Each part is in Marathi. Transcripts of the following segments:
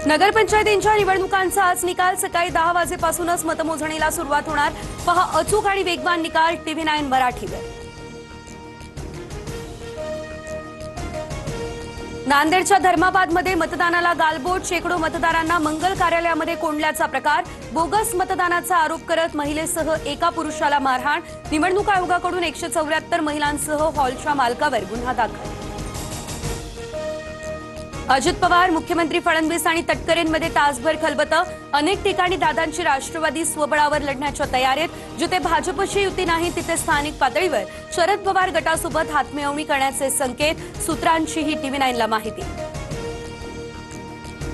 नगरपंचायतींच्या निवडणुकांचा आज निकाल सकाळी 10 वाजेपासूनच मतमोजणीला सुरुवात होणार। पहा अचूक आणि वेगवान निकाल TV9 मराठीवर। नांदेडच्या धर्माबादमध्ये मतदानाला गालबोट, शेकडो मतदारांना मंगल कार्यालयामध्ये कोंडल्याचा प्रकार, बोगस मतदानाचा आरोप करत महिलेसह एका पुरुषाला मारहाण, निवडणूक आयोगाकडून 174 महिलांसह हॉलच्या मालकावर गुन्हा दाखल। अजित पवार, मुख्यमंत्री फडणवीस आणि तटकरेंमध्ये तासभर खलबतं, अनेक ठिकाणी दादांची राष्ट्रवादी स्वबळावर लढण्याच्या तयारीत, जिथे भाजपची युती नाही तिथे स्थानिक पातळीवर शरद पवार गटासोबत हातमिळवणी करण्याचे संकेत, सूत्रांचीही TV9ला माहिती।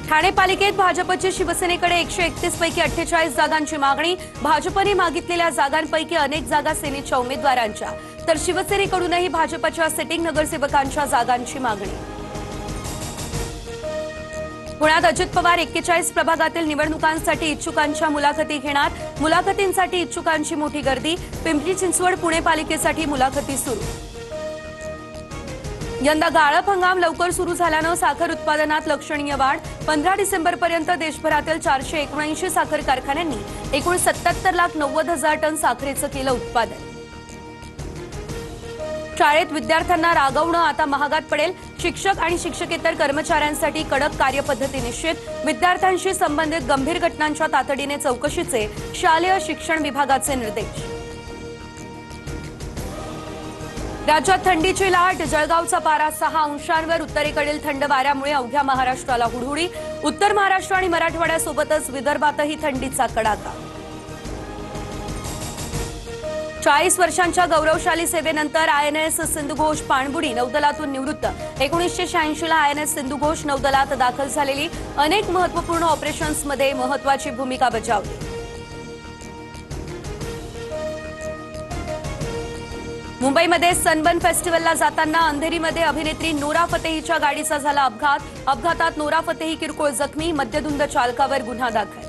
ठाणे पालिकेत भाजपची शिवसेनेकडे 131 पैकी 48 जागांची मागणी, भाजपने मागितलेल्या जागांपैकी अनेक जागा सेनेच्या उमेदवारांच्या, तर शिवसेनेकडूनही भाजपच्या सिटिंग नगरसेवकांच्या जागांची मागणी। पुण्यात अजित पवार 41 प्रभागातील निवडणुकांसाठी इच्छुकांच्या मुलाखती घेणार, मुलाखतींसाठी इच्छुकांची मोठी गर्दी, पिंपरी चिंचवड पुणे पालिकेसाठी मुलाखती सुरू। यंदा गाळप हंगाम लवकर सुरू झाल्यानं साखर उत्पादनात लक्षणीय वाढ, 15 डिसेंबरपर्यंत देशभरातील 479 साखर कारखान्यांनी एकूण 77,90,000 टन साखरेचं केलं उत्पादन। शाळेत विद्यार्थ्यांना रागवणं आता महागात पडेल, शिक्षक आणि शिक्षकेतर कर्मचाऱ्यांसाठी कडक कार्यपद्धती निश्चित, विद्यार्थ्यांशी संबंधित गंभीर घटनांच्या तातडीने चौकशीचे शालेय शिक्षण विभागाचे निर्देश। राज्यात थंडीची लाट, जळगावचा पारा 6 अंशांवर, उत्तरेकडील थंड वाऱ्यामुळे अवघ्या महाराष्ट्राला हुडहुडी, उत्तर महाराष्ट्र आणि मराठवाड्यासोबतच विदर्भातही थंडीचा कडाका। 40 वर्षांच्या गौरवशाली सेवेनंतर INS सिंधुघोष पाणबुडी नौदलातून निवृत्त, 1986 ला INS सिंधुघोष नौदलात दाखल झालेली, अनेक महत्त्वपूर्ण ऑपरेशन्समध्ये महत्त्वाची भूमिका बजावली। मुंबईमध्ये सनबर्न फेस्टिवलला जाताना अंधेरीमध्ये अभिनेत्री नोरा फतेहीच्या गाडीचा झाला अपघात, अपघातात नोरा फतेही किरकोळ जखमी, मद्यधुंद चालकावर गुन्हा दाखल।